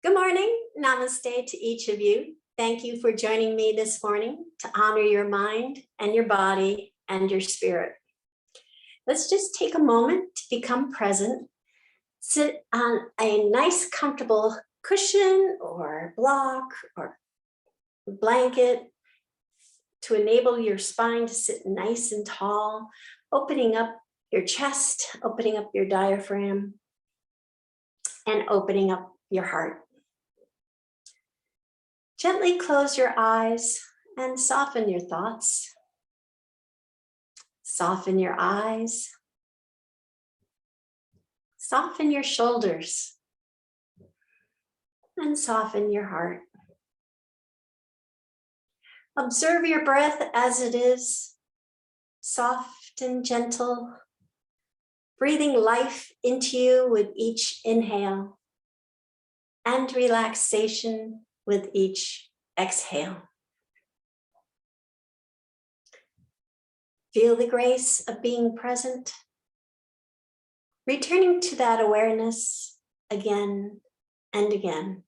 Good morning. Namaste to each of you. Thank you for joining me this morning to honor your mind and your body and your spirit. Let's just take a moment to become present. Sit on a nice, comfortable cushion or block or blanket to enable your spine to sit nice and tall, opening up your chest, opening up your diaphragm, and opening up your heart. Gently close your eyes and soften your thoughts. Soften your eyes. Soften your shoulders. And soften your heart. Observe your breath as it is, soft and gentle, breathing life into you with each inhale and relaxation with each exhale. Feel the grace of being present, returning to that awareness again and again.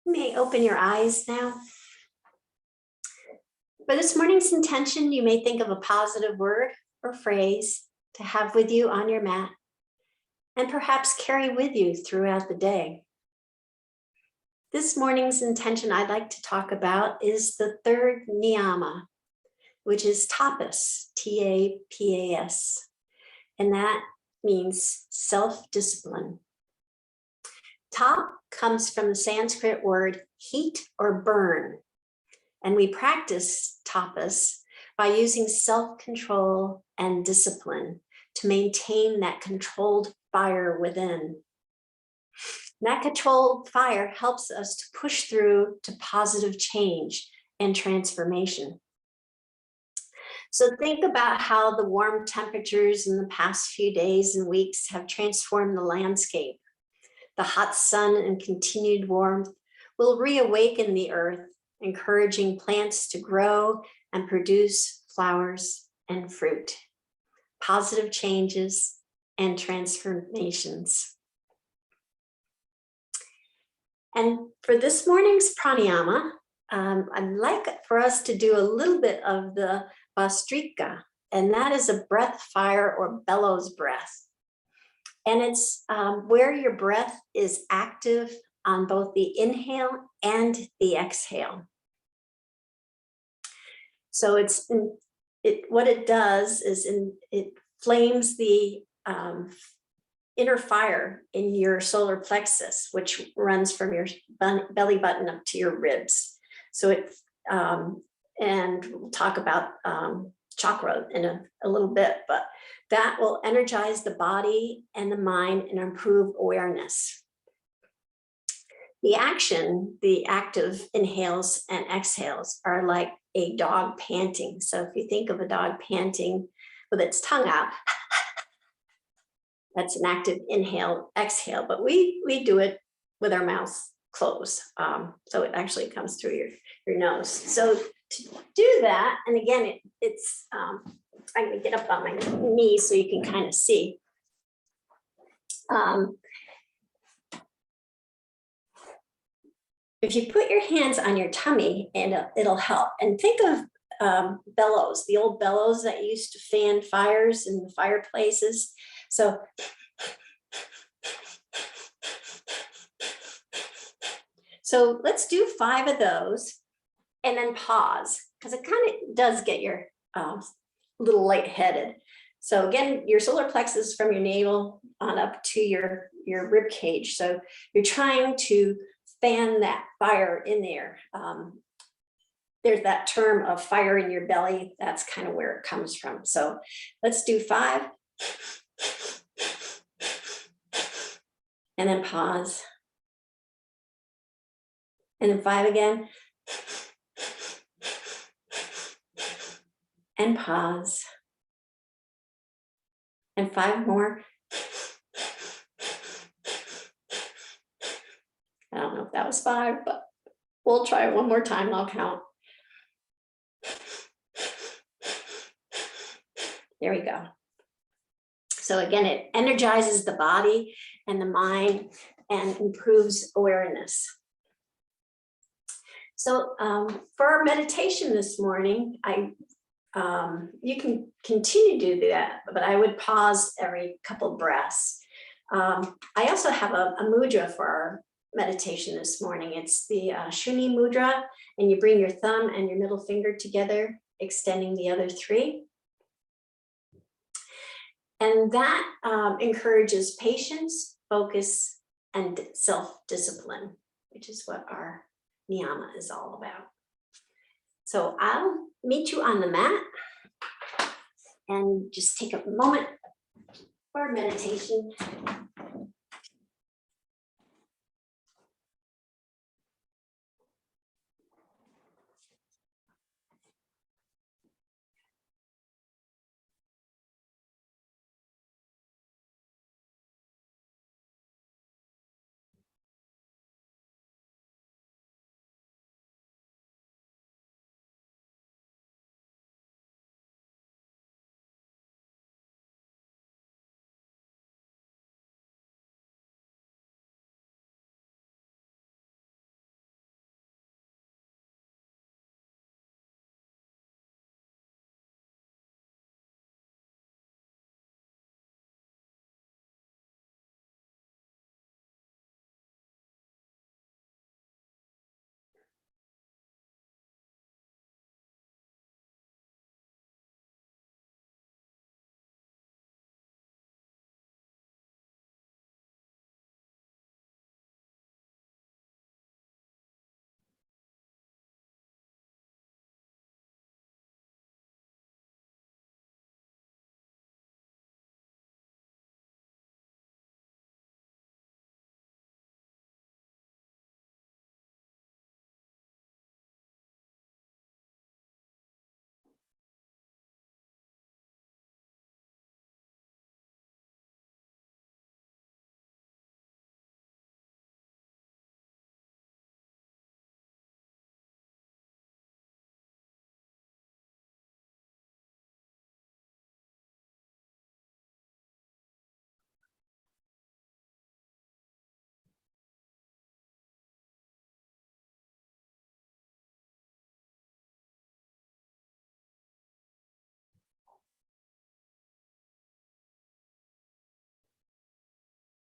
You may open your eyes now. For this morning's intention, you may think of a positive word or phrase to have with you on your mat and perhaps carry with you throughout the day. This morning's intention I'd like to talk about is the third Niyama, which is Tapas, T-A-P-A-S, and that means self-discipline. Tap comes from the Sanskrit word heat or burn, and we practice tapas by using self-control and discipline to maintain that controlled fire within. That controlled fire helps us to push through to positive change and transformation. So think about how the warm temperatures in the past few days and weeks have transformed the landscape. The hot sun and continued warmth will reawaken the earth, encouraging plants to grow and produce flowers and fruit, positive changes and transformations. And for this morning's pranayama, I'd like for us to do a little bit of the Bhastrika, and that is a breath fire or bellows breath. And it's where your breath is active on both the inhale and the exhale. So what it does is it flames the inner fire in your solar plexus, which runs from your belly button up to your ribs. So and we'll talk about chakra in a little bit, but that will energize the body and the mind and improve awareness. The active inhales and exhales are like a dog panting. So if you think of a dog panting with its tongue out, that's an active inhale, exhale, but we do it with our mouths closed. So it actually comes through your nose. So to do that, and again, I'm gonna get up on my knees so you can kind of see. If you put your hands on your tummy, and it'll help. And think of bellows, the old bellows that used to fan fires in the fireplaces. So let's do 5 of those and then pause, because it kind of does get your little lightheaded. So again, your solar plexus from your navel on up to your rib cage. So you're trying to fan that fire in there. There's that term of fire in your belly. That's kind of where it comes from. So let's do 5. And then pause. And then 5 again. and pause. And 5 more. I don't know if that was 5, but we'll try it one more time and I'll count. There we go. So again, it energizes the body and the mind and improves awareness. So for our meditation this morning, you can continue to do that, but I would pause every couple breaths. I also have a mudra for our meditation this morning. It's the Shuni Mudra, and you bring your thumb and your middle finger together, extending the other 3. And that encourages patience, focus, and self-discipline, which is what our Niyama is all about. So I'll meet you on the mat and just take a moment for meditation.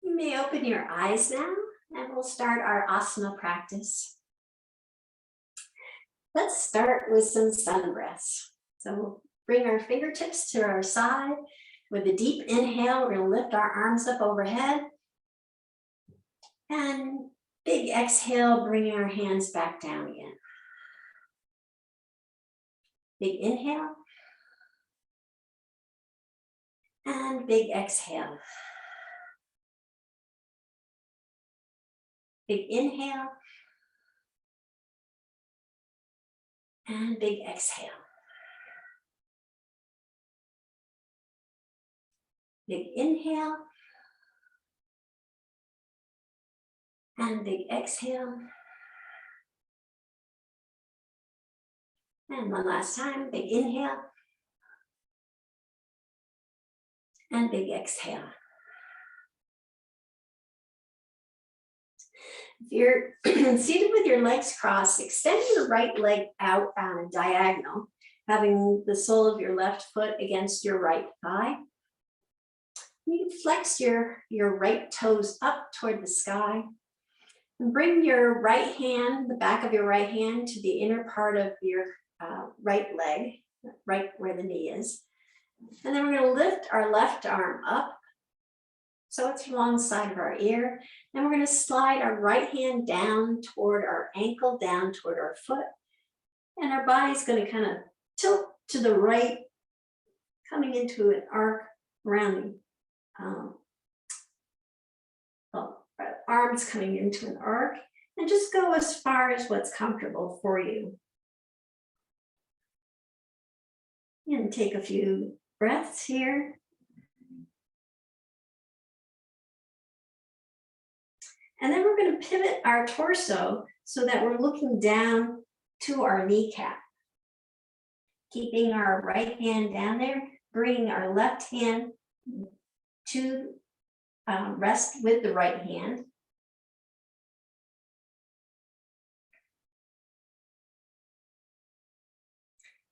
You may open your eyes now, and we'll start our asana practice. Let's start with some sun breaths. So we'll bring our fingertips to our side. With a deep inhale, we're going to lift our arms up overhead. And big exhale, bringing our hands back down again. Big inhale. And big exhale. Big inhale. And big exhale. Big inhale. And big exhale. And one last time, big inhale. And big exhale. If you're seated with your legs crossed, extend your right leg out on a diagonal, having the sole of your left foot against your right thigh. You can flex your right toes up toward the sky. And bring your right hand, the back of your right hand, to the inner part of your right leg, right where the knee is. And then we're going to lift our left arm up so it's alongside of our ear. Then we're going to slide our right hand down toward our ankle, down toward our foot. And our body's going to kind of tilt to the right, coming into an arc around arms coming into an arc, and just go as far as what's comfortable for you. And take a few breaths here. And then we're going to pivot our torso so that we're looking down to our kneecap. Keeping our right hand down there, bringing our left hand to rest with the right hand.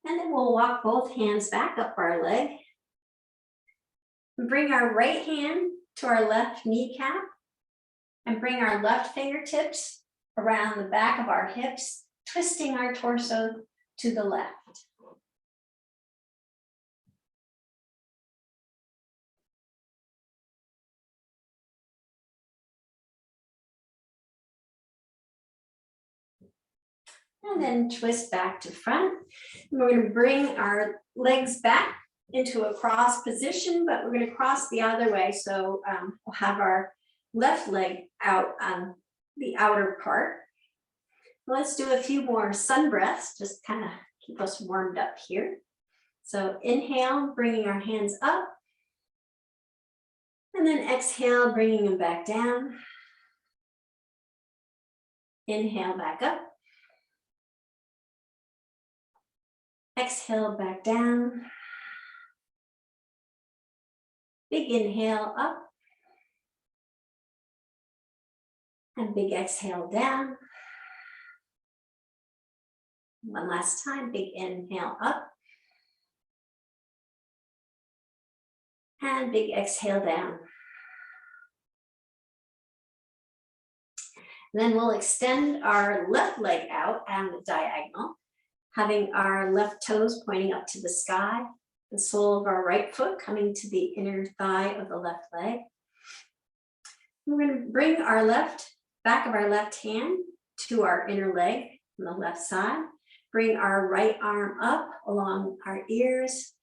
And then we'll walk both hands back up our leg. Bring our right hand to our left kneecap and bring our left fingertips around the back of our hips, twisting our torso to the left. And then twist back to front. And we're going to bring our legs back into a cross position, but we're going to cross the other way. So we'll have our left leg out on the outer part. Let's do a few more sun breaths, just kind of keep us warmed up here. So inhale, bringing our hands up. And then exhale, bringing them back down. Inhale, back up. Exhale, back down. Big inhale up. And big exhale down. One last time, big inhale up. And big exhale down. And then we'll extend our left leg out on the diagonal, having our left toes pointing up to the sky, the sole of our right foot coming to the inner thigh of the left leg. We're going to bring our back of our left hand to our inner leg on the left side. Bring our right arm up along our ears,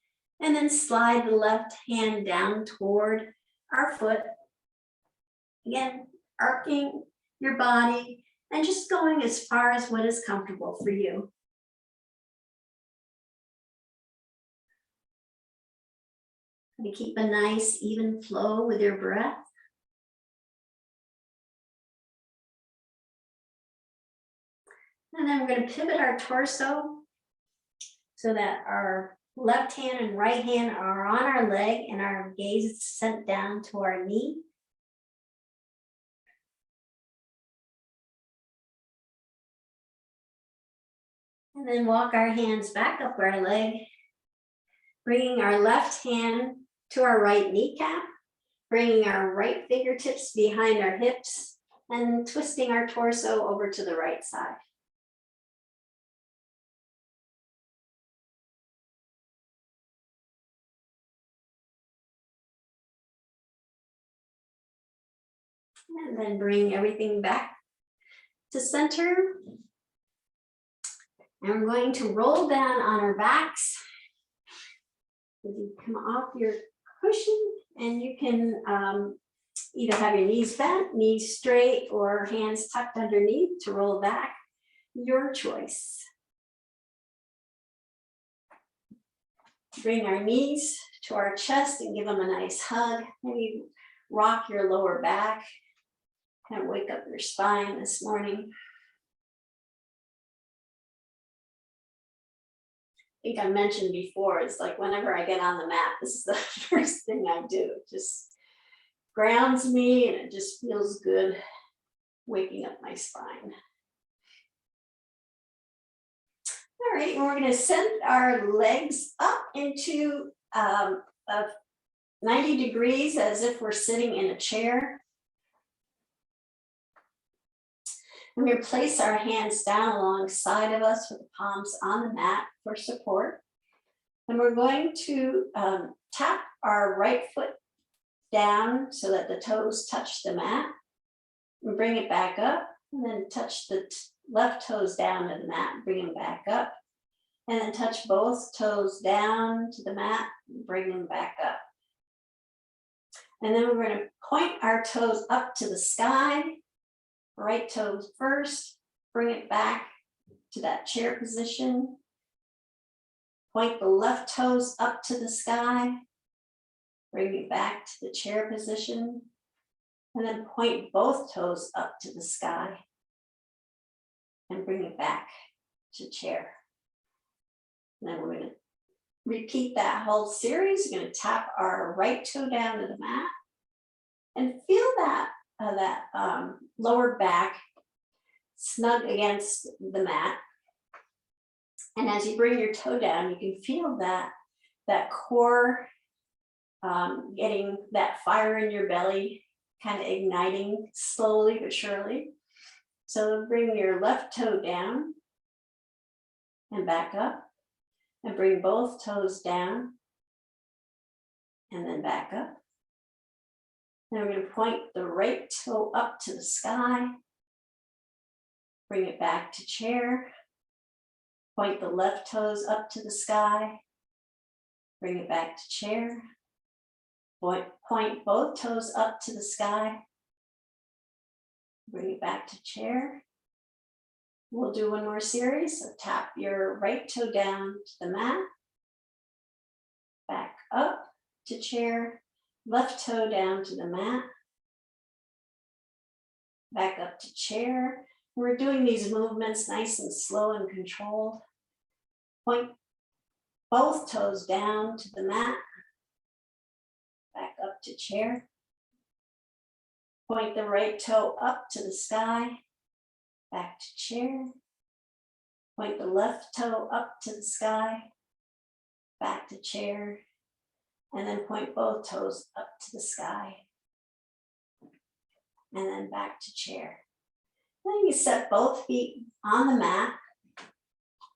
and then slide the left hand down toward our foot. Again, arcing your body and just going as far as what is comfortable for you. You keep a nice even flow with your breath. And then we're going to pivot our torso so that our left hand and right hand are on our leg and our gaze is sent down to our knee. And then walk our hands back up our leg, bringing our left hand to our right kneecap, bringing our right fingertips behind our hips, and twisting our torso over to the right side. And then bring everything back to center. And we're going to roll down on our backs. You come off your cushion and you can either have your knees bent, knees straight, or hands tucked underneath to roll back. Your choice. Bring our knees to our chest and give them a nice hug. Maybe rock your lower back. Kind of wake up your spine this morning. I think I mentioned before, it's like whenever I get on the mat, this is the first thing I do. It just grounds me and it just feels good waking up my spine. All right, and we're going to send our legs up into 90 degrees as if we're sitting in a chair. We're going to place our hands down alongside of us with the palms on the mat for support. And we're going to tap our right foot down so that the toes touch the mat. And bring it back up, and then touch the left toes down to the mat, bring them back up. And then touch both toes down to the mat, bring them back up. And then we're going to point our toes up to the sky. Right toes first, bring it back to that chair position. Point the left toes up to the sky. Bring it back to the chair position. And then point both toes up to the sky. And bring it back to chair. And then we're going to repeat that whole series. We're going to tap our right toe down to the mat. And feel that, lower back snug against the mat. And as you bring your toe down, you can feel that core getting that fire in your belly, kind of igniting slowly but surely. So bring your left toe down and back up, and bring both toes down and then back up. Then we're going to point the right toe up to the sky, bring it back to chair, point the left toes up to the sky, bring it back to chair, point both toes up to the sky, bring it back to chair. We'll do one more series. So tap your right toe down to the mat, back up to chair, left toe down to the mat, back up to chair. We're doing these movements nice and slow and controlled. Point both toes down to the mat, back up to chair. Point the right toe up to the sky, back to chair. Point the left toe up to the sky, back to chair. And then point both toes up to the sky. And then back to chair. Then you set both feet on the mat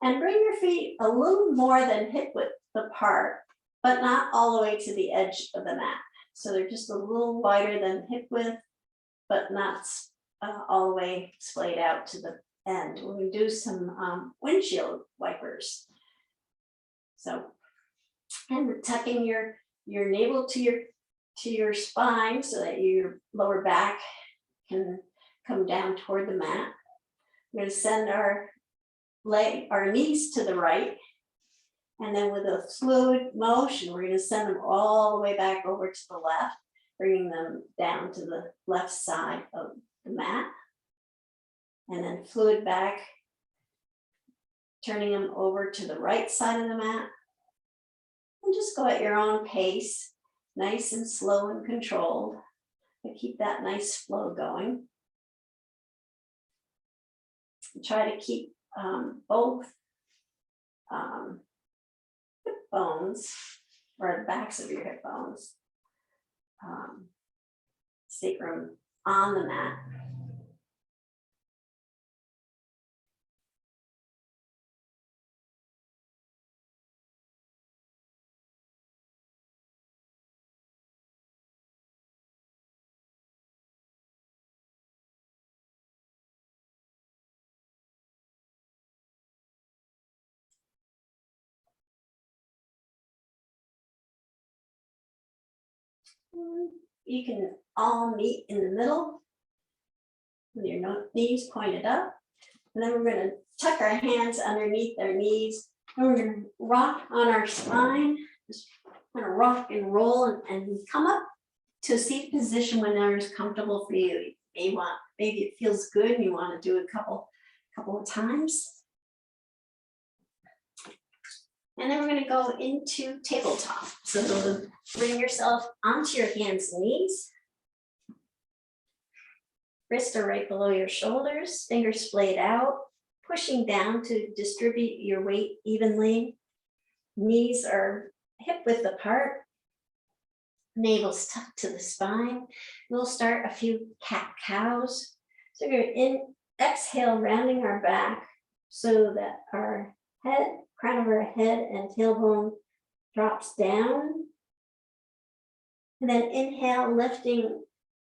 and bring your feet a little more than hip width apart, but not all the way to the edge of the mat. So they're just a little wider than hip width, but not all the way splayed out to the end. We're going to do some windshield wipers. So, and tucking your navel to your spine so that your lower back can come down toward the mat. We're going to send our knees to the right, and then with a fluid motion, we're going to send them all the way back over to the left, bringing them down to the left side of the mat, and then fluid back, turning them over to the right side of the mat. And just go at your own pace, nice and slow and controlled, but keep that nice flow going. And try to keep both hip bones, or the backs of your hip bones, sacrum on the mat. You can all meet in the middle with your knees pointed up. And then we're going to tuck our hands underneath our knees. And we're going to rock on our spine. Just kind of rock and roll and come up to a seated position whenever it's comfortable for you. Maybe it feels good and you want to do a couple of times. And then we're going to go into tabletop. So bring yourself onto your hands and knees. Wrists are right below your shoulders, fingers splayed out, pushing down to distribute your weight evenly. Knees are hip width apart. Navel's tucked to the spine. We'll start a few cat-cows. So we're going to exhale, rounding our back so that our crown of our head and tailbone drops down. And then inhale, lifting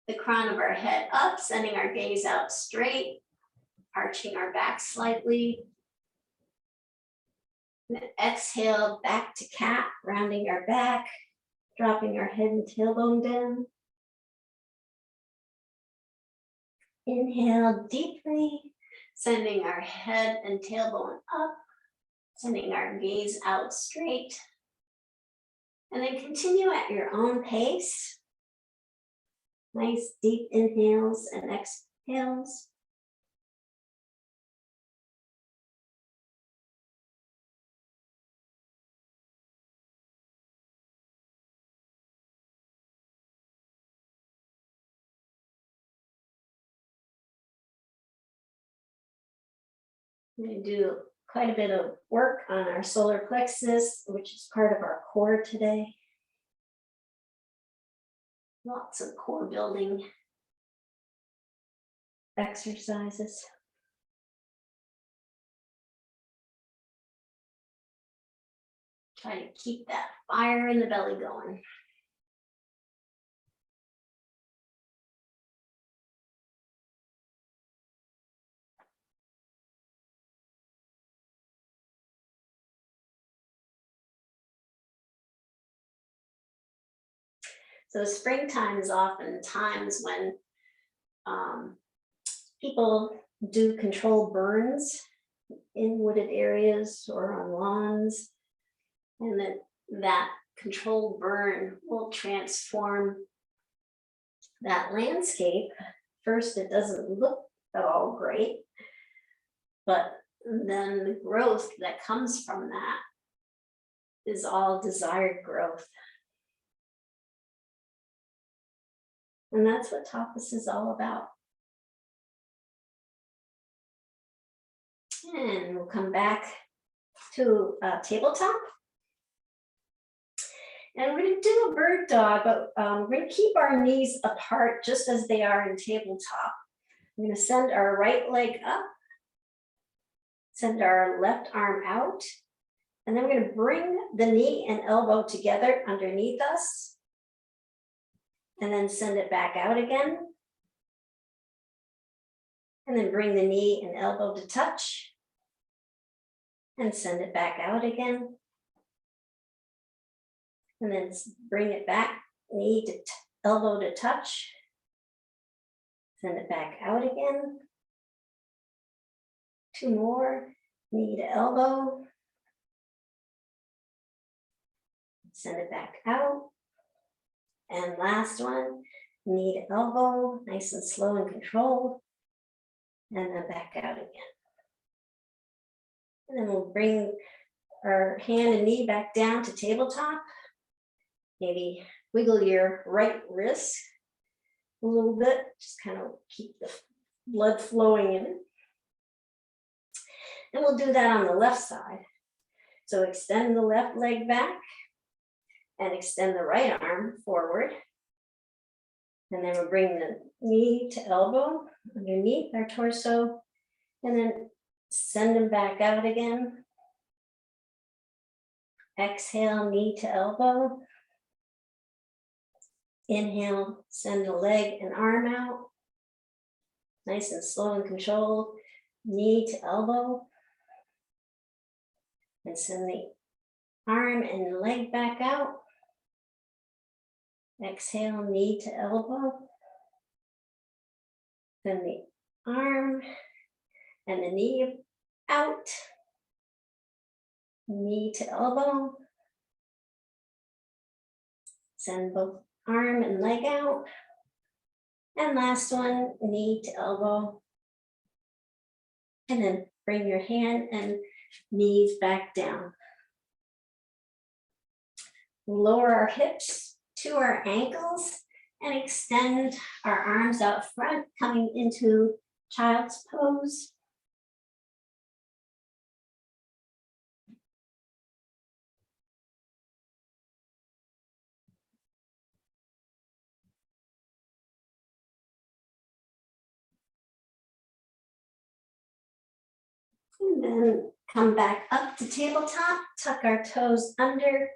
the crown of our head up, sending our gaze out straight, arching our back slightly. And then exhale, back to cat, rounding our back, dropping our head and tailbone down. Inhale deeply, sending our head and tailbone up. Sending our gaze out straight. And then continue at your own pace. Nice deep inhales and exhales. I'm going to do quite a bit of work on our solar plexus, which is part of our core today. Lots of core building exercises. Try to keep that fire in the belly going. So springtime is often times when people do controlled burns in wooded areas or on lawns, and that controlled burn will transform that landscape. First, it doesn't look at all great, but then the growth that comes from that is all desired growth. And that's what Tapas is all about. And we'll come back to tabletop. And we're going to do a bird dog, but we're going to keep our knees apart just as they are in tabletop. We're going to send our right leg up, send our left arm out, and then we're going to bring the knee and elbow together underneath us, and then send it back out again. And then bring the knee and elbow to touch, and send it back out again. And then bring it back, knee to elbow to touch, send it back out again. Two more, knee to elbow, send it back out. And last one, knee to elbow, nice and slow and controlled, and then back out again. And then we'll bring our hand and knee back down to tabletop. Maybe wiggle your right wrist a little bit, just kind of keep the blood flowing in it. And we'll do that on the left side. So extend the left leg back and extend the right arm forward. And then we'll bring the knee to elbow underneath our torso, and then send them back out again. Exhale, knee to elbow. Inhale, send the leg and arm out. Nice and slow and controlled. Knee to elbow. And send the arm and leg back out. Exhale, knee to elbow. Then the arm and the knee out. Knee to elbow. Send both arm and leg out. And last one, knee to elbow. And then bring your hand and knees back down. Lower our hips to our ankles and extend our arms out front, coming into child's pose. And then come back up to tabletop, tuck our toes under,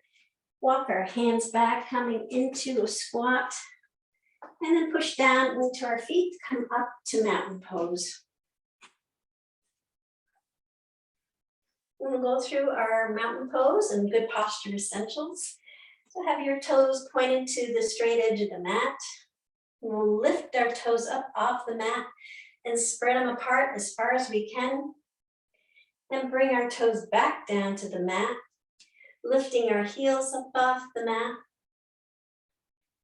walk our hands back, coming into a squat, and then push down into our feet, come up to mountain pose. We'll go through our mountain pose and good posture essentials. So have your toes pointed to the straight edge of the mat. We'll lift our toes up off the mat and spread them apart as far as we can. And bring our toes back down to the mat, lifting our heels up off the mat,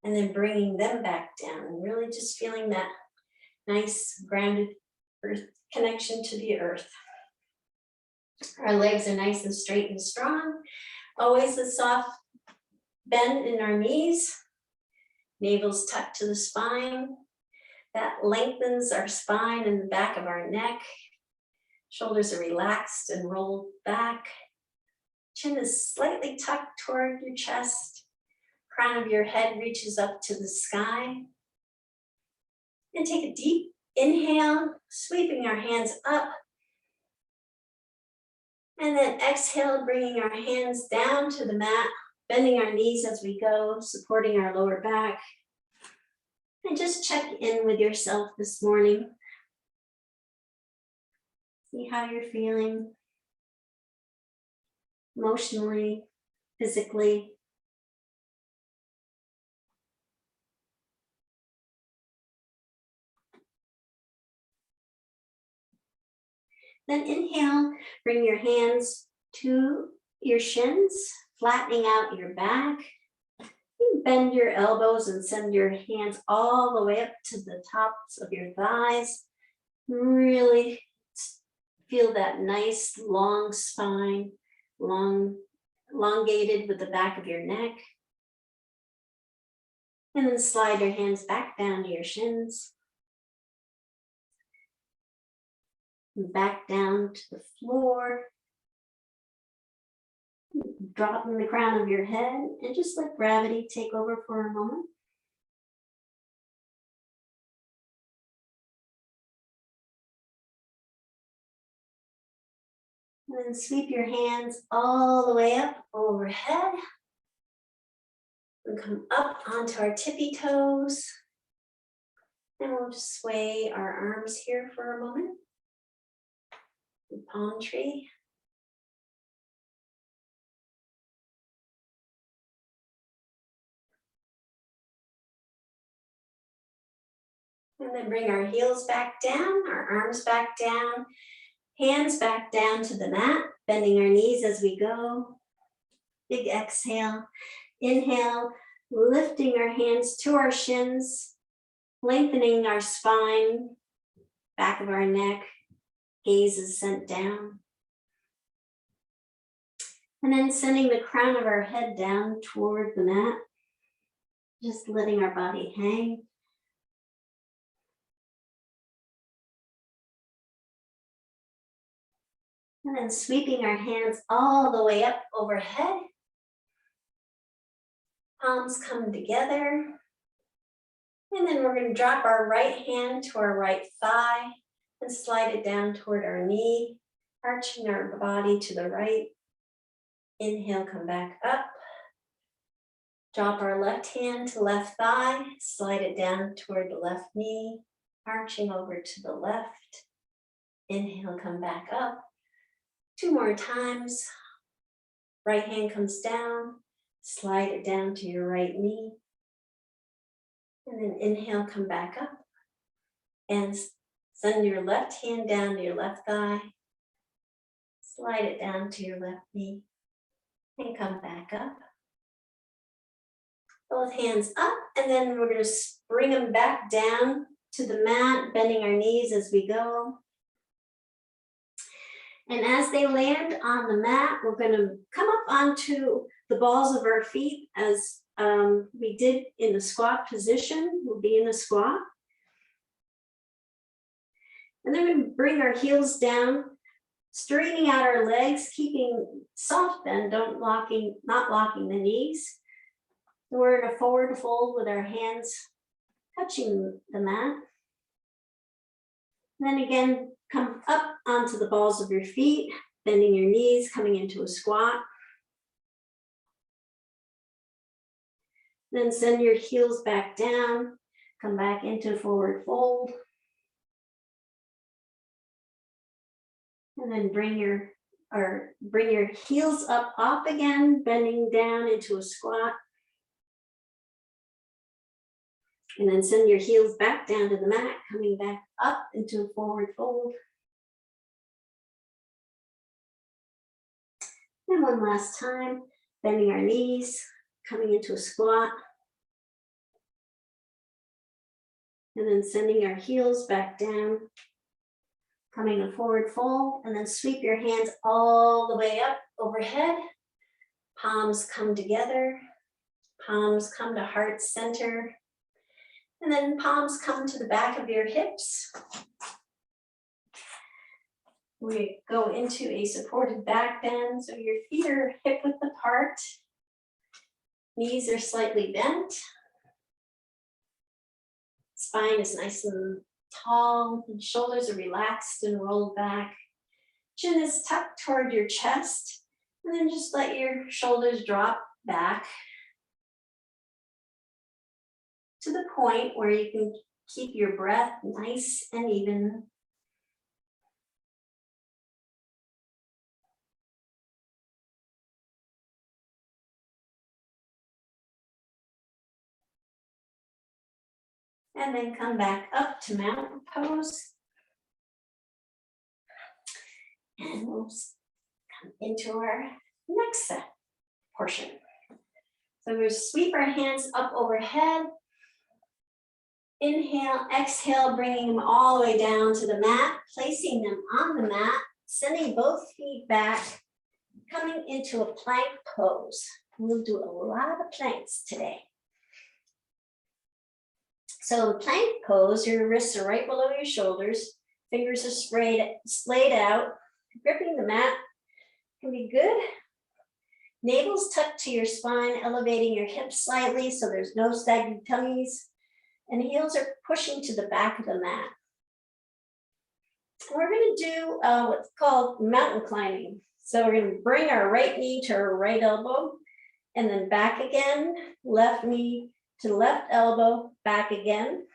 and then bringing them back down, and really just feeling that nice grounded earth connection to the earth. Our legs are nice and straight and strong. Always a soft bend in our knees. Navel's tucked to the spine. That lengthens our spine and the back of our neck. Shoulders are relaxed and rolled back. Chin is slightly tucked toward your chest. Crown of your head reaches up to the sky. And take a deep inhale, sweeping our hands up. And then exhale, bringing our hands down to the mat, bending our knees as we go, supporting our lower back. And just check in with yourself this morning. See how you're feeling emotionally, physically. Then inhale, bring your hands to your shins, flattening out your back. Bend your elbows and send your hands all the way up to the tops of your thighs. Really feel that nice long spine, elongated with the back of your neck. And then slide your hands back down to your shins. And back down to the floor. Dropping the crown of your head and just let gravity take over for a moment. And then sweep your hands all the way up overhead. And come up onto our tippy toes. And we'll just sway our arms here for a moment. Palm tree. And then bring our heels back down, our arms back down, hands back down to the mat, bending our knees as we go. Big exhale, inhale, lifting our hands to our shins, lengthening our spine, back of our neck, gaze is sent down. And then sending the crown of our head down toward the mat, just letting our body hang. And then sweeping our hands all the way up overhead. Palms come together. And then we're going to drop our right hand to our right thigh and slide it down toward our knee, arching our body to the right. Inhale, come back up. Drop our left hand to left thigh, slide it down toward the left knee, arching over to the left. Inhale, come back up. 2 more times. Right hand comes down, slide it down to your right knee. And then inhale, come back up. And send your left hand down to your left thigh. Slide it down to your left knee. And come back up. Both hands up, and then we're going to bring them back down to the mat, bending our knees as we go. And as they land on the mat, we're going to come up onto the balls of our feet as we did in the squat position. We'll be in a squat. And then we're going to bring our heels down, straightening out our legs, keeping soft bend, not locking the knees. We're in a forward fold with our hands touching the mat. And then again, come up onto the balls of your feet, bending your knees, coming into a squat. Then send your heels back down, come back into forward fold. And then bring your heels up again, bending down into a squat. And then send your heels back down to the mat, coming back up into a forward fold. And one last time, bending our knees, coming into a squat. And then sending our heels back down, coming to forward fold, and then sweep your hands all the way up overhead. Palms come together, palms come to heart center, and then palms come to the back of your hips. We go into a supported back bend, so your feet are hip width apart, knees are slightly bent. Spine is nice and tall, and shoulders are relaxed and rolled back. Chin is tucked toward your chest, and then just let your shoulders drop back to the point where you can keep your breath nice and even. And then come back up to mountain pose. And we'll come into our next set portion. So we'll sweep our hands up overhead. Inhale, exhale, bringing them all the way down to the mat, placing them on the mat, sending both feet back, coming into a plank pose. We'll do a lot of planks today. So plank pose, your wrists are right below your shoulders, fingers are splayed out, gripping the mat can be good. Navel's tucked to your spine, elevating your hips slightly so there's no stagnant tummies, and heels are pushing to the back of the mat. We're going to do what's called mountain climbing. So we're going to bring our right knee to our right elbow, and then back again, left knee to the left elbow, back again.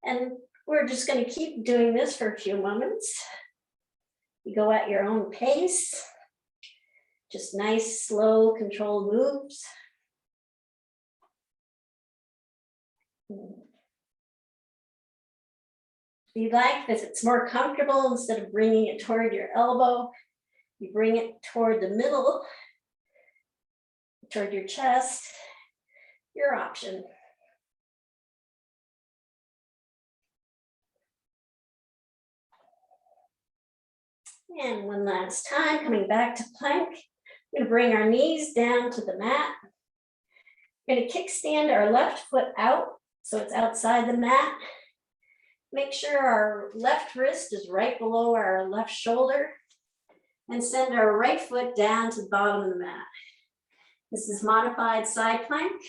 And we're just going to keep doing this for a few moments. You go at your own pace, just nice, slow, controlled moves. If you like, if it's more comfortable, instead of bringing it toward your elbow, you bring it toward the middle, toward your chest, your option. And one last time, coming back to plank. We're going to bring our knees down to the mat. We're going to kickstand our left foot out so it's outside the mat. Make sure our left wrist is right below our left shoulder, and send our right foot down to the bottom of the mat. This is modified side plank.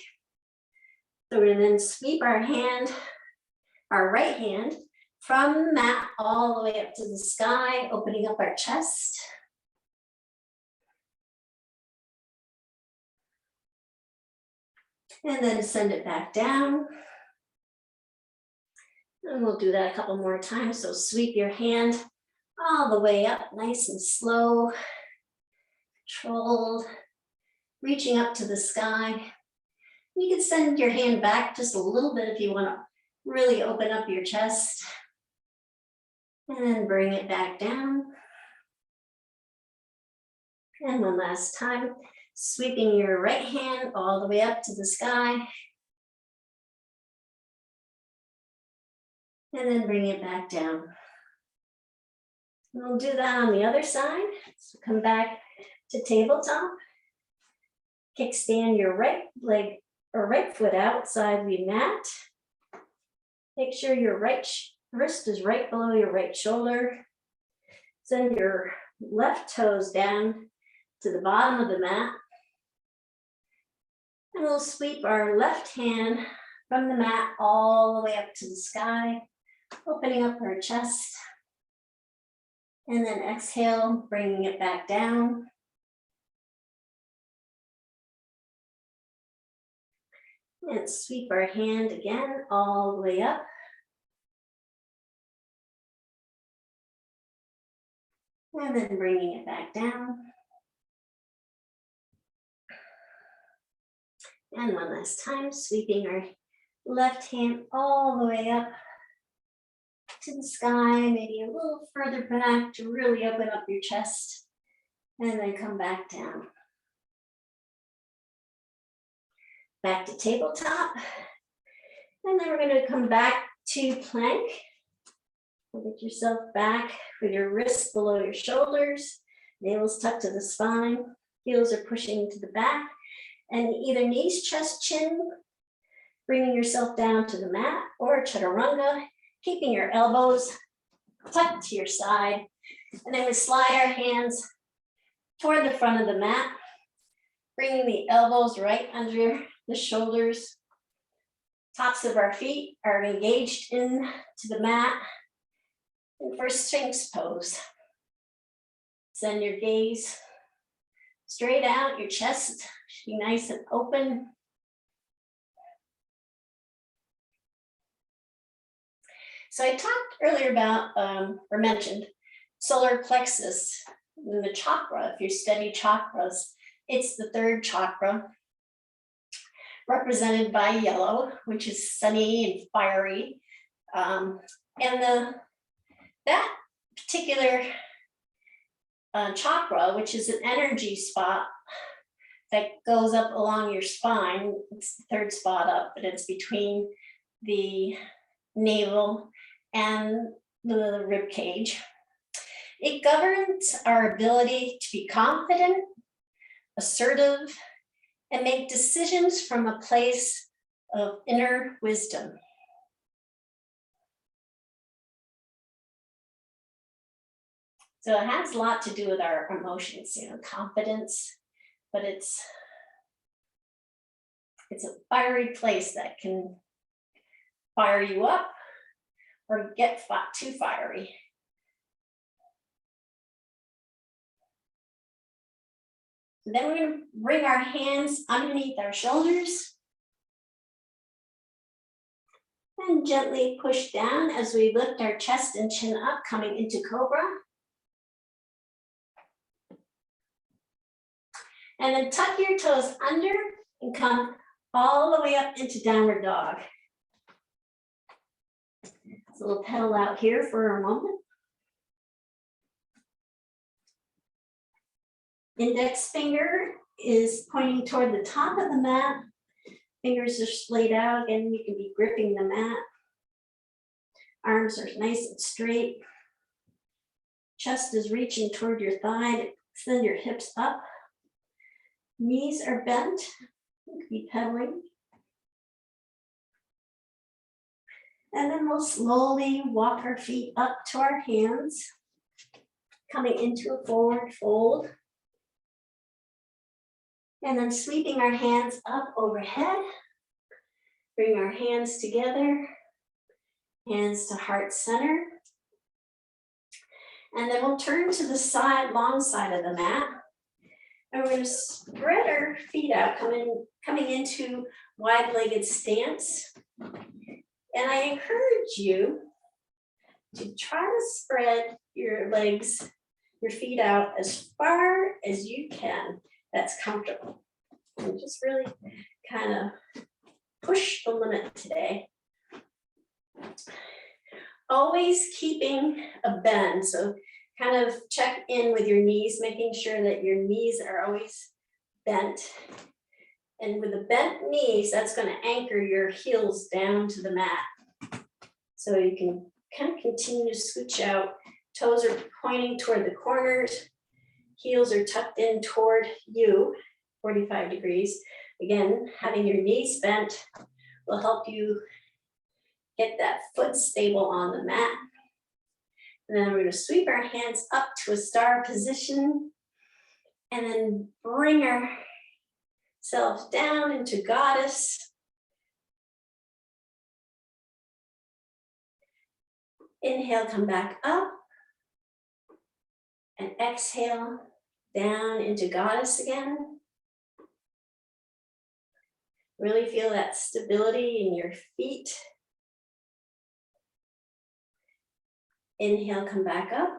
So we're going to then sweep our right hand from the mat all the way up to the sky, opening up our chest. And then send it back down. And we'll do that a couple more times. So sweep your hand all the way up, nice and slow, controlled, reaching up to the sky. You can send your hand back just a little bit if you want to really open up your chest. And then bring it back down. And one last time, sweeping your right hand all the way up to the sky. And then bring it back down. We'll do that on the other side. So come back to tabletop. Kickstand your right leg or right foot outside the mat. Make sure your right wrist is right below your right shoulder. Send your left toes down to the bottom of the mat. And we'll sweep our left hand from the mat all the way up to the sky, opening up our chest. And then exhale, bringing it back down. And sweep our hand again all the way up. And then bringing it back down. And one last time, sweeping our left hand all the way up to the sky, maybe a little further back to really open up your chest. And then come back down. Back to tabletop. And then we're going to come back to plank. Get yourself back with your wrists below your shoulders, nails tucked to the spine, heels are pushing to the back, and either knees, chest, chin, bringing yourself down to the mat, or chaturanga, keeping your elbows tucked to your side. And then we slide our hands toward the front of the mat, bringing the elbows right under the shoulders. Tops of our feet are engaged into the mat. And for Sphinx pose, send your gaze straight out, your chest should be nice and open. So I talked earlier about, or mentioned, solar plexus, and the chakra. If you study chakras, it's the third chakra, represented by yellow, which is sunny and fiery. That particular chakra, which is an energy spot that goes up along your spine, it's the third spot up, but it's between the navel and the rib cage. It governs our ability to be confident, assertive, and make decisions from a place of inner wisdom. So it has a lot to do with our emotions, confidence, but it's a fiery place that can fire you up or get too fiery. So then we're going to bring our hands underneath our shoulders and gently push down as we lift our chest and chin up, coming into cobra. And then tuck your toes under and come all the way up into downward dog. So we'll pedal out here for a moment. Index finger is pointing toward the top of the mat. Fingers are splayed out, and you can be gripping the mat. Arms are nice and straight. Chest is reaching toward your thigh. Extend your hips up. Knees are bent. You could be pedaling. And then we'll slowly walk our feet up to our hands, coming into a forward fold. And then sweeping our hands up overhead. Bring our hands together, hands to heart center. And then we'll turn to the side, long side of the mat. And we're going to spread our feet out, coming into wide-legged stance. And I encourage you to try to spread your legs, your feet out as far as you can. That's comfortable. And just really kind of push the limit today. Always keeping a bend. So kind of check in with your knees, making sure that your knees are always bent. And with the bent knees, that's going to anchor your heels down to the mat. So you can kind of continue to scooch out. Toes are pointing toward the corners. Heels are tucked in toward you, 45 degrees. Again, having your knees bent will help you get that foot stable on the mat. And then we're going to sweep our hands up to a star position and then bring ourselves down into goddess. Inhale, come back up. And exhale down into goddess again. Really feel that stability in your feet. Inhale, come back up.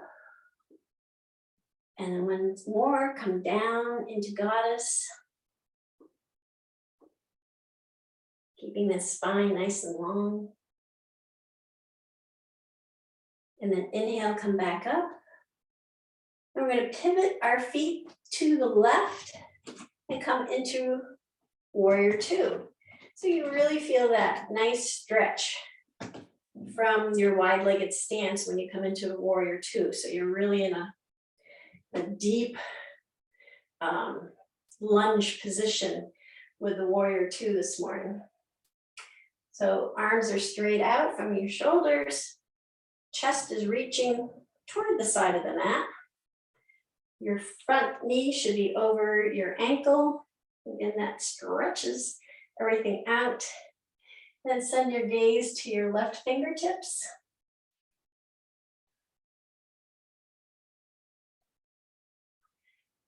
And then once more, come down into goddess. Keeping the spine nice and long. And then inhale, come back up. We're going to pivot our feet to the left and come into warrior two. So you really feel that nice stretch from your wide-legged stance when you come into a warrior two. So you're really in a deep lunge position with the warrior two this morning. So arms are straight out from your shoulders. Chest is reaching toward the side of the mat. Your front knee should be over your ankle. Again, that stretches everything out. Then send your gaze to your left fingertips.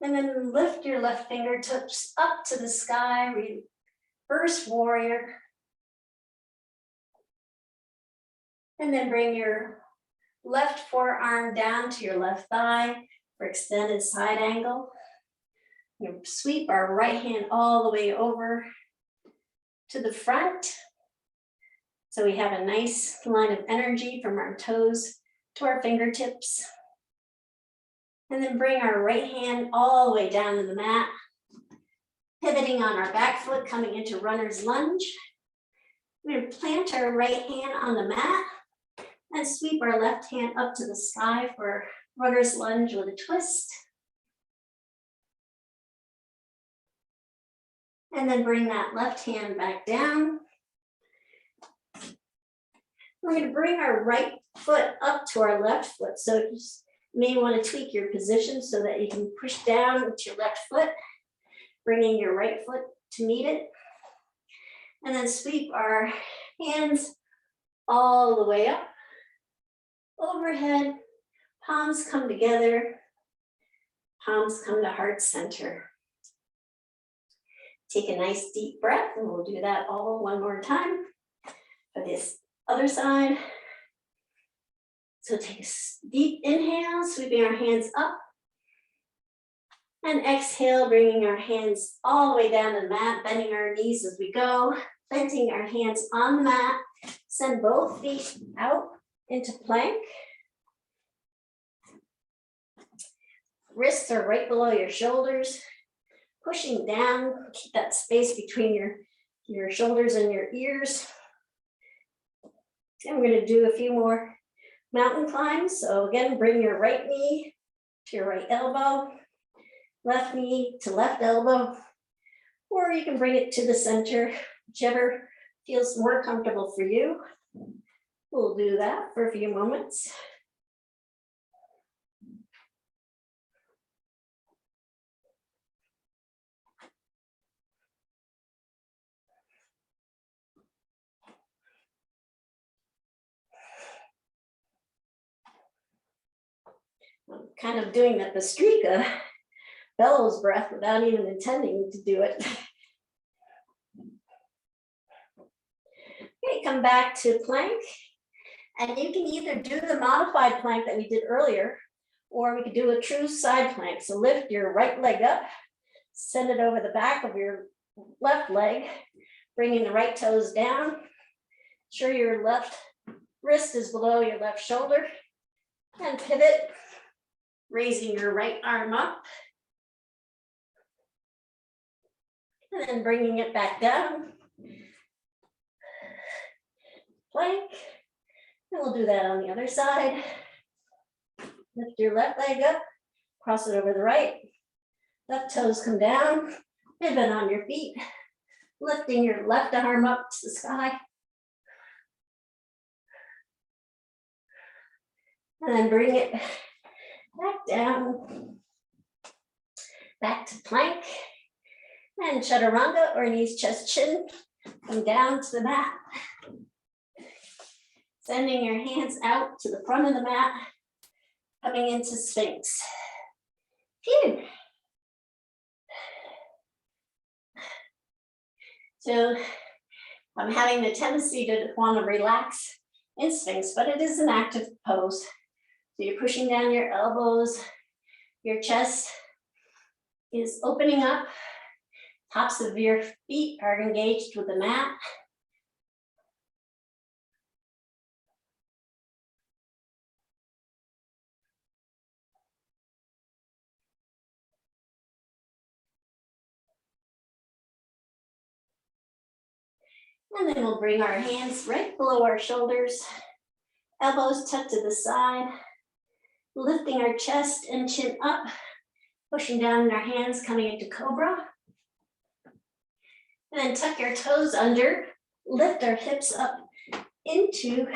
And then lift your left fingertips up to the sky, reverse warrior. And then bring your left forearm down to your left thigh for extended side angle. You sweep our right hand all the way over to the front. So we have a nice line of energy from our toes to our fingertips. And then bring our right hand all the way down to the mat, pivoting on our back foot, coming into runner's lunge. We're going to plant our right hand on the mat and sweep our left hand up to the sky for runner's lunge with a twist. And then bring that left hand back down. We're going to bring our right foot up to our left foot. So you may want to tweak your position so that you can push down with your left foot, bringing your right foot to meet it. And then sweep our hands all the way up, overhead, palms come together, palms come to heart center. Take a nice deep breath, and we'll do that all one more time for this other side. So take a deep inhale, sweeping our hands up. And exhale, bringing our hands all the way down to the mat, bending our knees as we go, planting our hands on the mat. Send both feet out into plank. Wrists are right below your shoulders. Pushing down, keep that space between your shoulders and your ears. And we're going to do a few more mountain climbs. So again, bring your right knee to your right elbow, left knee to left elbow, or you can bring it to the center, whichever feels more comfortable for you. We'll do that for a few moments. I'm kind of doing the Bhastrika, Bellows breath, without even intending to do it. Okay, come back to plank. And you can either do the modified plank that we did earlier, or we could do a true side plank. So lift your right leg up, send it over the back of your left leg, bringing the right toes down. Ensure your left wrist is below your left shoulder, and pivot, raising your right arm up. And then bringing it back down. Plank. And we'll do that on the other side. Lift your left leg up, cross it over the right. Left toes come down, pivot on your feet, lifting your left arm up to the sky. And then bring it back down, back to plank. And chaturanga, or knees, chest, chin, come down to the mat. Sending your hands out to the front of the mat, coming into Sphinx. Phew. So I'm having the tendency to want to relax in Sphinx, but it is an active pose. So you're pushing down your elbows, your chest is opening up, tops of your feet are engaged with the mat. And then we'll bring our hands right below our shoulders, elbows tucked to the side, lifting our chest and chin up, pushing down in our hands, coming into cobra. And then tuck your toes under, lift our hips up into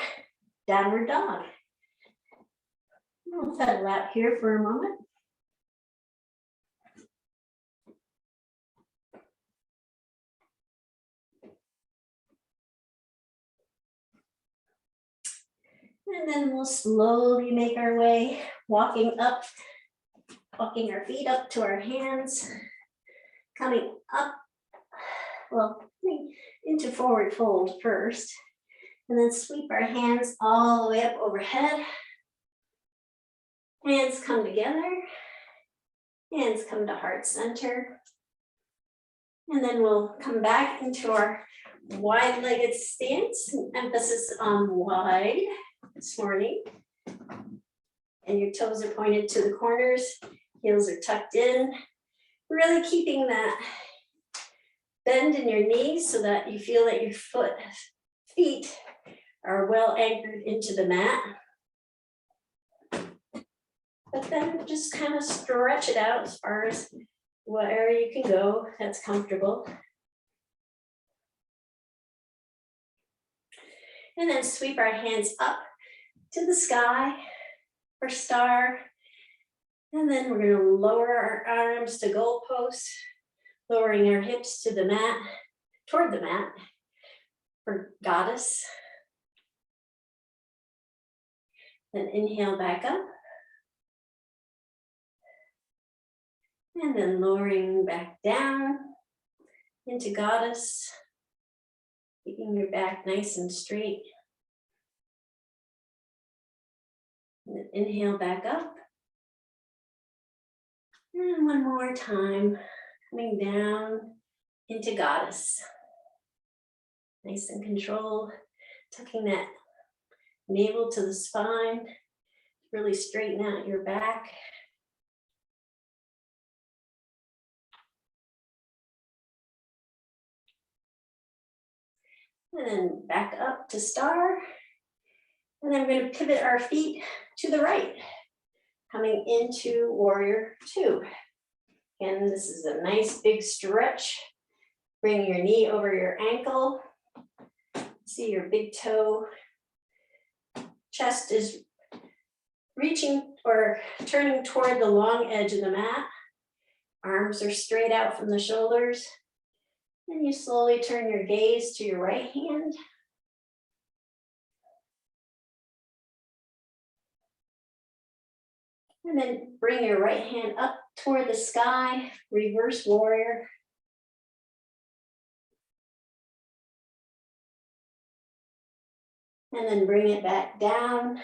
downward dog. We'll settle out here for a moment. And then we'll slowly make our way, walking our feet up to our hands, coming up, well, into forward fold first, and then sweep our hands all the way up overhead. Hands come together, hands come to heart center. And then we'll come back into our wide-legged stance, emphasis on wide this morning. And your toes are pointed to the corners, heels are tucked in, really keeping that bend in your knees so that you feel that your feet are well anchored into the mat. But then just kind of stretch it out as far as wherever you can go that's comfortable. And then sweep our hands up to the sky for star. And then we're going to lower our arms to goalposts, lowering our hips to the mat, toward the mat for goddess. Then inhale back up. And then lowering back down into goddess, keeping your back nice and straight. And then inhale back up. And one more time, coming down into goddess. Nice and controlled, tucking that navel to the spine, really straighten out your back. And then back up to star. And then we're going to pivot our feet to the right, coming into warrior two. Again, this is a nice big stretch. Bring your knee over your ankle. See your big toe. Chest is reaching or turning toward the long edge of the mat. Arms are straight out from the shoulders. And you slowly turn your gaze to your right hand. And then bring your right hand up toward the sky, reverse warrior. And then bring it back down.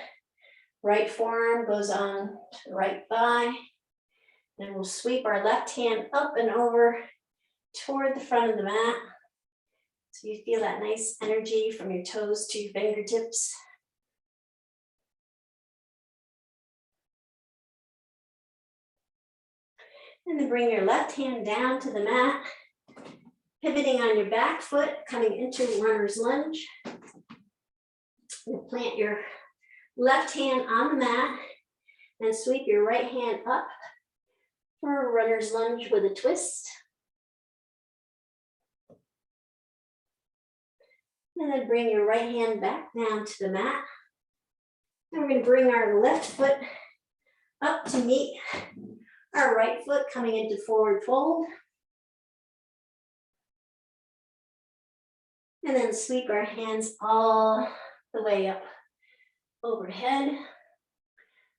Right forearm goes on to the right thigh. Then we'll sweep our left hand up and over toward the front of the mat. So you feel that nice energy from your toes to your fingertips. And then bring your left hand down to the mat, pivoting on your back foot, coming into runner's lunge. And plant your left hand on the mat and sweep your right hand up for a runner's lunge with a twist. And then bring your right hand back down to the mat. And we're going to bring our left foot up to meet our right foot, coming into forward fold. And then sweep our hands all the way up overhead.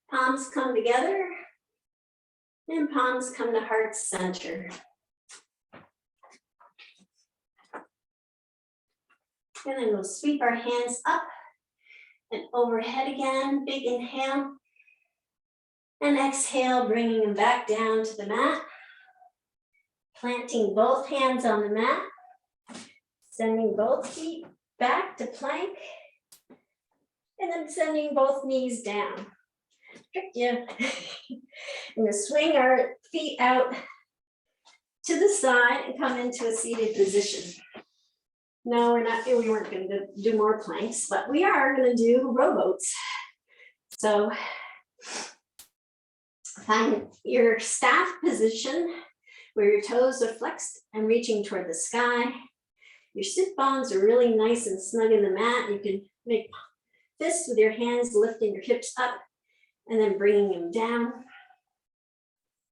Palms come together and palms come to heart center. And then we'll sweep our hands up and overhead again. Big inhale. And exhale, bringing them back down to the mat. Planting both hands on the mat. Sending both feet back to plank. And then sending both knees down. Trick you. And swing our feet out to the side and come into a seated position. No, we're not, we weren't going to do more planks, but we are going to do rowboats. So find your staff position where your toes are flexed and reaching toward the sky. Your sit bones are really nice and snug in the mat. You can make fists with your hands, lifting your hips up and then bringing them down.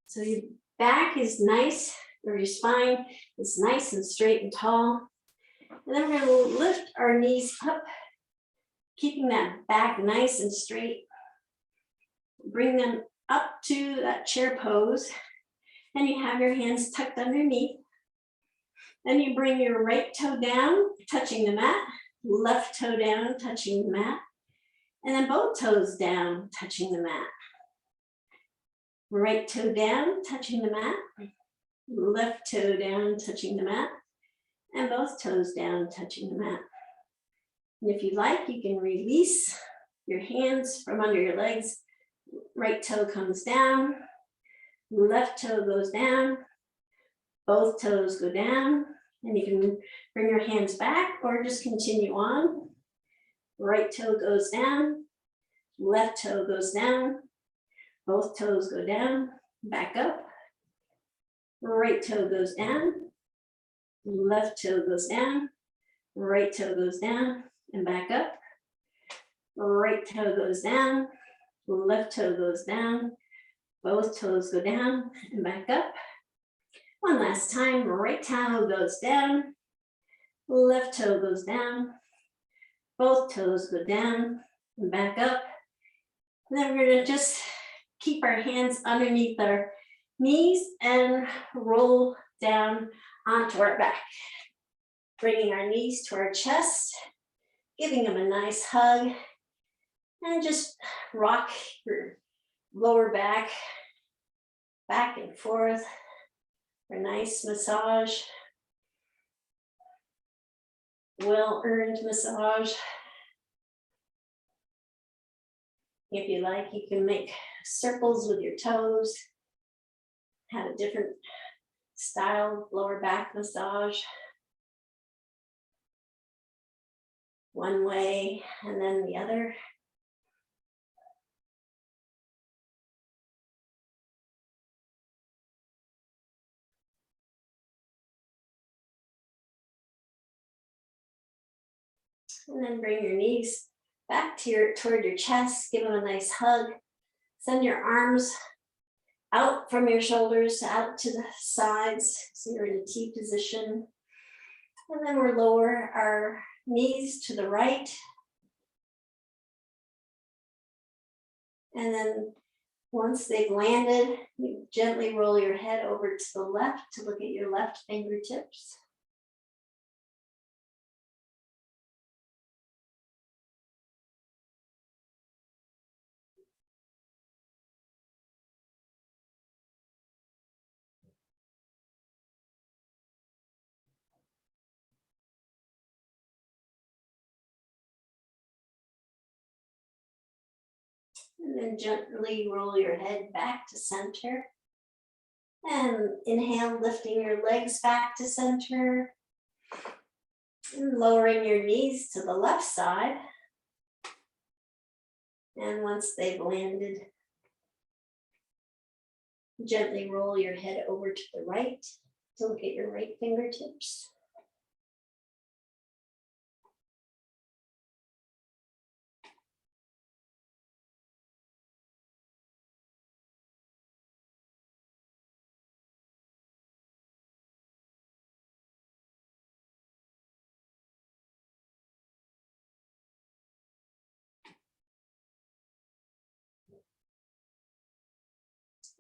So your back is nice, or your spine is nice and straight and tall. And then we're going to lift our knees up, keeping that back nice and straight. Bring them up to that chair pose. And you have your hands tucked underneath. Then you bring your right toe down, touching the mat, left toe down, touching the mat, and then both toes down, touching the mat. Right toe down, touching the mat, left toe down, touching the mat, and both toes down, touching the mat. And if you like, you can release your hands from under your legs. Right toe comes down, left toe goes down, both toes go down, and you can bring your hands back or just continue on. Right toe goes down, left toe goes down, both toes go down, back up. Right toe goes down, left toe goes down, right toe goes down, and back up. Right toe goes down, left toe goes down, both toes go down and back up. One last time, right toe goes down, left toe goes down, both toes go down and back up. And then we're gonna just keep our hands underneath our knees and roll down onto our back. Bringing our knees to our chest, giving them a nice hug, and just rock your lower back, back and forth for a nice massage, well-earned massage. If you like, you can make circles with your toes, have a different style lower back massage. One way and then the other. And then bring your knees back to toward your chest, give them a nice hug. Send your arms out from your shoulders, out to the sides, so you're in a T position. And then we'll lower our knees to the right. And then once they've landed, you gently roll your head over to the left to look at your left fingertips. And then gently roll your head back to center. And inhale, lifting your legs back to center. And lowering your knees to the left side. And once they've landed, gently roll your head over to the right to look at your right fingertips.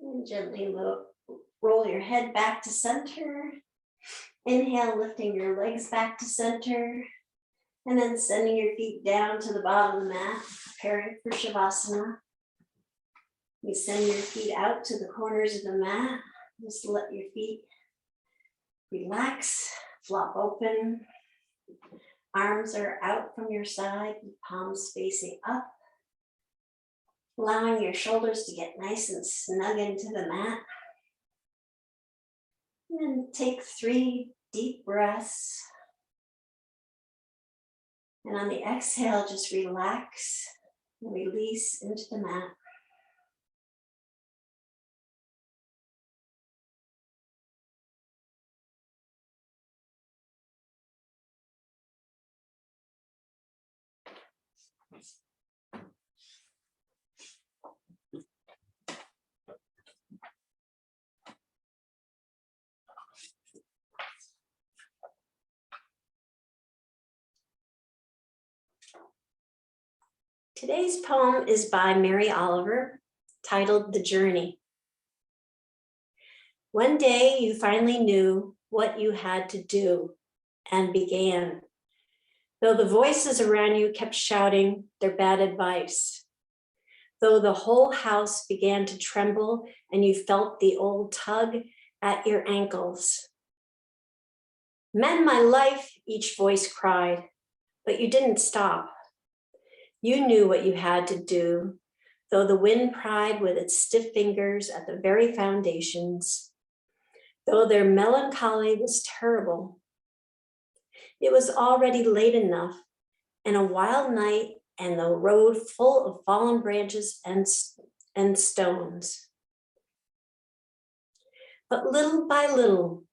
And gently roll your head back to center. Inhale, lifting your legs back to center. And then sending your feet down to the bottom of the mat, preparing for Shavasana. You send your feet out to the corners of the mat. Just let your feet relax, flop open. Arms are out from your side, palms facing up. Allowing your shoulders to get nice and snug into the mat. And then take 3 deep breaths. And on the exhale, just relax and release into the mat. Today's poem is by Mary Oliver, titled The Journey. One day you finally knew what you had to do and began, though the voices around you kept shouting their bad advice, though the whole house began to tremble and you felt the old tug at your ankles. "Mend my life," each voice cried, but you didn't stop. You knew what you had to do, though the wind pried with its stiff fingers at the very foundations, though their melancholy was terrible. It was already late enough, and a wild night, and the road full of fallen branches and stones. But little by little,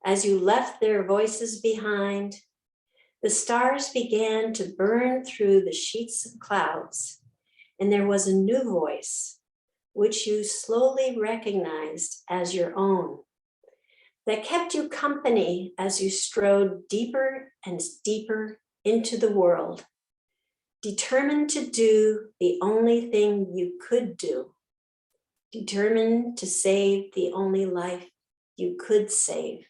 as you left their voices behind, the stars began to burn through the sheets of clouds, and there was a new voice, which you slowly recognized as your own, that kept you company as you strode deeper and deeper into the world, determined to do the only thing you could do, determined to save the only life you could save.